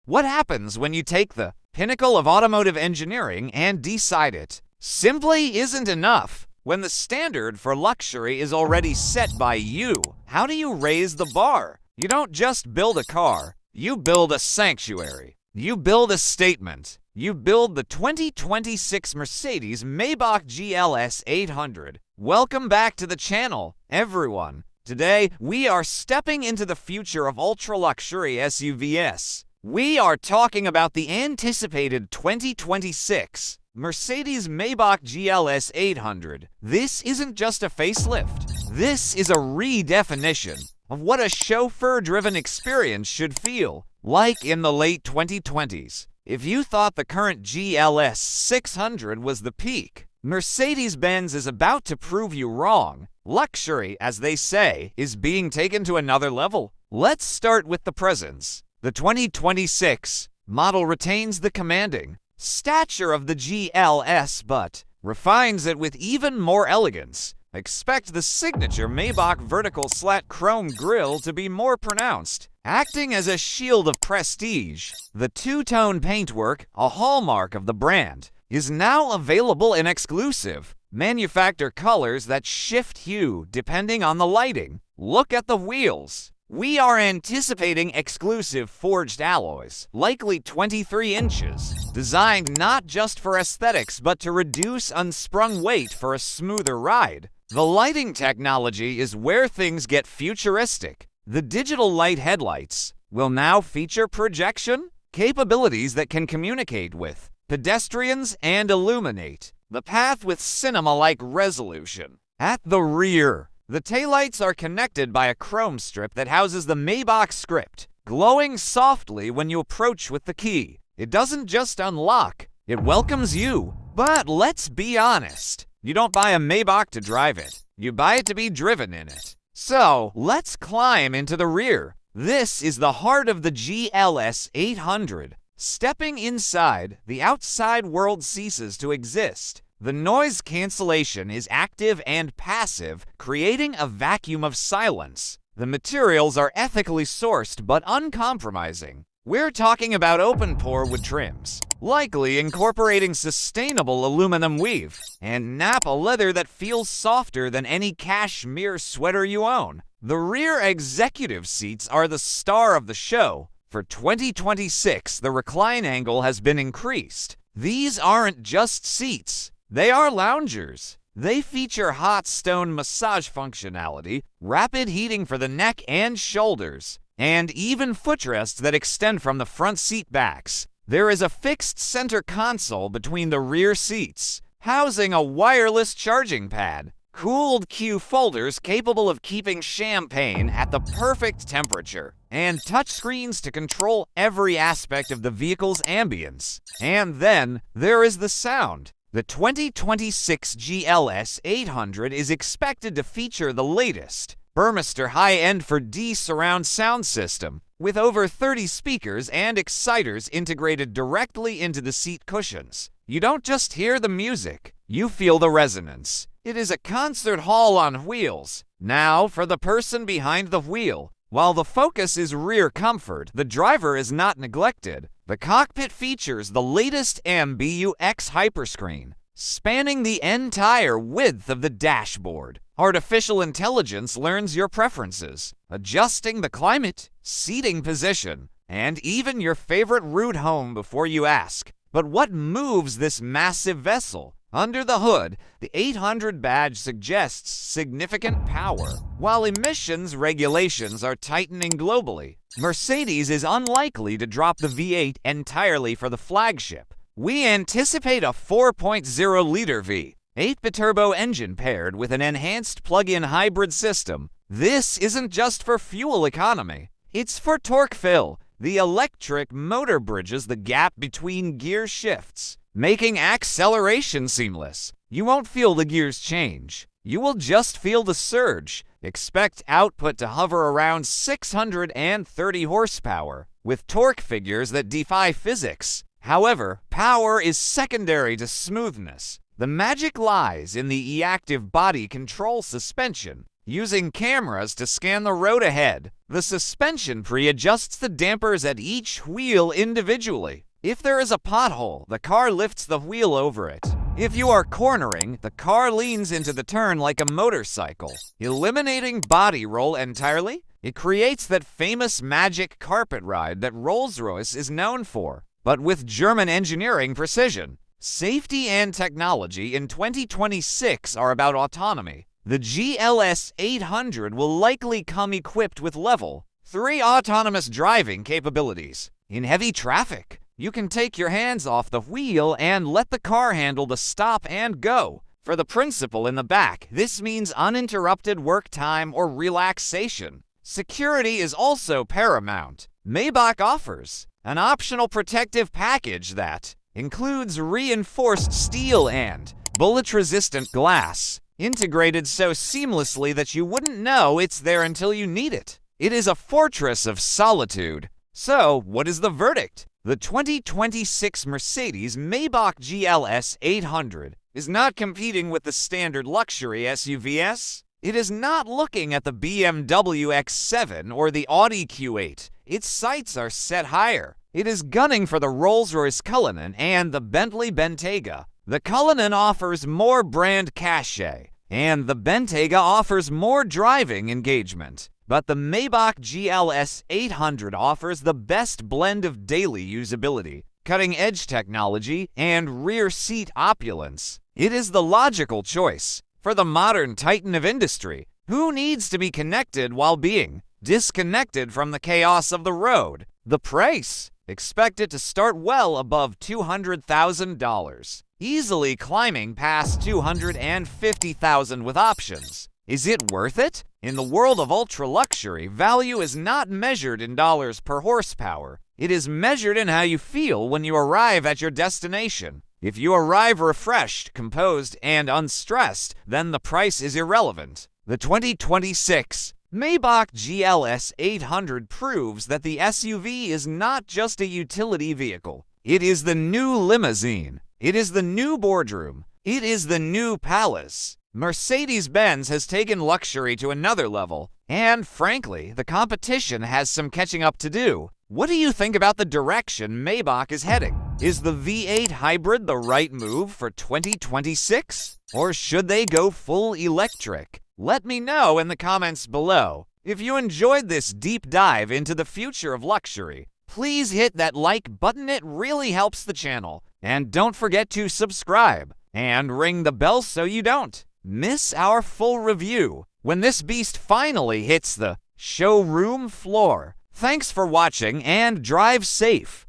What happens when you take the pinnacle of automotive engineering and decide it simply isn't enough? When the standard for luxury is already set by you, how do you raise the bar? You don't just build a car, you build a sanctuary. You build a statement. You build the 2026 Mercedes Maybach GLS 800. Welcome back to the channel, everyone. Today, we are stepping into the future of ultra-luxury SUVs. We are talking about the anticipated 2026 Mercedes Maybach GLS 800. This isn't just a facelift. This is a redefinition of what a chauffeur-driven experience should feel like in the late 2020s. If you thought the current GLS 600 was the peak, Mercedes-Benz is about to prove you wrong. Luxury, as they say, is being taken to another level. Let's start with the presence. The 2026 model retains the commanding stature of the GLS, but refines it with even more elegance. Expect the signature Maybach vertical slat chrome grille to be more pronounced, acting as a shield of prestige. The two-tone paintwork, a hallmark of the brand, is now available in exclusive manufacturer colors that shift hue depending on the lighting. Look at the wheels. We are anticipating exclusive forged alloys, likely 23 inches, designed not just for aesthetics but to reduce unsprung weight for a smoother ride. The lighting technology is where things get futuristic. The digital light headlights will now feature projection capabilities that can communicate with pedestrians and illuminate the path with cinema-like resolution. At the rear, the taillights are connected by a chrome strip that houses the Maybach script, glowing softly when you approach with the key. It doesn't just unlock, it welcomes you. But let's be honest, you don't buy a Maybach to drive it, you buy it to be driven in it. So, let's climb into the rear. This is the heart of the GLS 800. Stepping inside, the outside world ceases to exist. The noise cancellation is active and passive, creating a vacuum of silence. The materials are ethically sourced but uncompromising. We're talking about open-pore wood trims, likely incorporating sustainable aluminum weave, and Napa leather that feels softer than any cashmere sweater you own. The rear executive seats are the star of the show. For 2026, the recline angle has been increased. These aren't just seats. They are loungers. They feature hot stone massage functionality, rapid heating for the neck and shoulders, and even footrests that extend from the front seat backs. There is a fixed center console between the rear seats, housing a wireless charging pad, cooled Q folders capable of keeping champagne at the perfect temperature, and touchscreens to control every aspect of the vehicle's ambience. And then there is the sound. The 2026 GLS 800 is expected to feature the latest Burmester high-end 4D surround sound system, with over 30 speakers and exciters integrated directly into the seat cushions. You don't just hear the music, you feel the resonance. It is a concert hall on wheels. Now, for the person behind the wheel. While the focus is rear comfort, the driver is not neglected. The cockpit features the latest MBUX hyperscreen, spanning the entire width of the dashboard. Artificial intelligence learns your preferences, adjusting the climate, seating position, and even your favorite route home before you ask. But what moves this massive vessel? Under the hood, the 800 badge suggests significant power. While emissions regulations are tightening globally, Mercedes is unlikely to drop the V8 entirely for the flagship. We anticipate a 4.0-liter V8 biturbo engine paired with an enhanced plug-in hybrid system. This isn't just for fuel economy, it's for torque fill. The electric motor bridges the gap between gear shifts, making acceleration seamless. You won't feel the gears change. You will just feel the surge. Expect output to hover around 630 horsepower, with torque figures that defy physics. However, power is secondary to smoothness. The magic lies in the e-active body control suspension. using cameras to scan the road ahead. The suspension pre-adjusts the dampers at each wheel individually. If there is a pothole, the car lifts the wheel over it. If you are cornering, the car leans into the turn like a motorcycle, eliminating body roll entirely. It creates that famous magic carpet ride that Rolls-Royce is known for, but with German engineering precision. Safety and technology in 2026 are about autonomy. The GLS 800 will likely come equipped with Level 3 autonomous driving capabilities. In heavy traffic, you can take your hands off the wheel and let the car handle the stop and go. For the principal in the back, this means uninterrupted work time or relaxation. Security is also paramount. Maybach offers an optional protective package that includes reinforced steel and bullet-resistant glass, integrated so seamlessly that you wouldn't know it's there until you need it. It is a fortress of solitude. So, what is the verdict? The 2026 Mercedes Maybach GLS 800 is not competing with the standard luxury SUVs. It is not looking at the BMW X7 or the Audi Q8. Its sights are set higher. It is gunning for the Rolls-Royce Cullinan and the Bentley Bentayga. The Cullinan offers more brand cachet, and the Bentayga offers more driving engagement. But the Maybach GLS 800 offers the best blend of daily usability, cutting-edge technology, and rear seat opulence. It is the logical choice for the modern titan of industry, who needs to be connected while being disconnected from the chaos of the road. The price? Expect it to start well above $200,000, easily climbing past $250,000 with options. Is it worth it? In the world of ultra-luxury, value is not measured in dollars per horsepower. It is measured in how you feel when you arrive at your destination. If you arrive refreshed, composed, and unstressed, then the price is irrelevant. The 2026 Maybach GLS 800 proves that the SUV is not just a utility vehicle. It is the new limousine. It is the new boardroom. It is the new palace. Mercedes-Benz has taken luxury to another level, and frankly, the competition has some catching up to do. What do you think about the direction Maybach is heading? Is the V8 hybrid the right move for 2026? Or should they go full electric? Let me know in the comments below. If you enjoyed this deep dive into the future of luxury, please hit that like button. It really helps the channel. And don't forget to subscribe and ring the bell so you don't miss our full review when this beast finally hits the showroom floor. Thanks for watching and drive safe.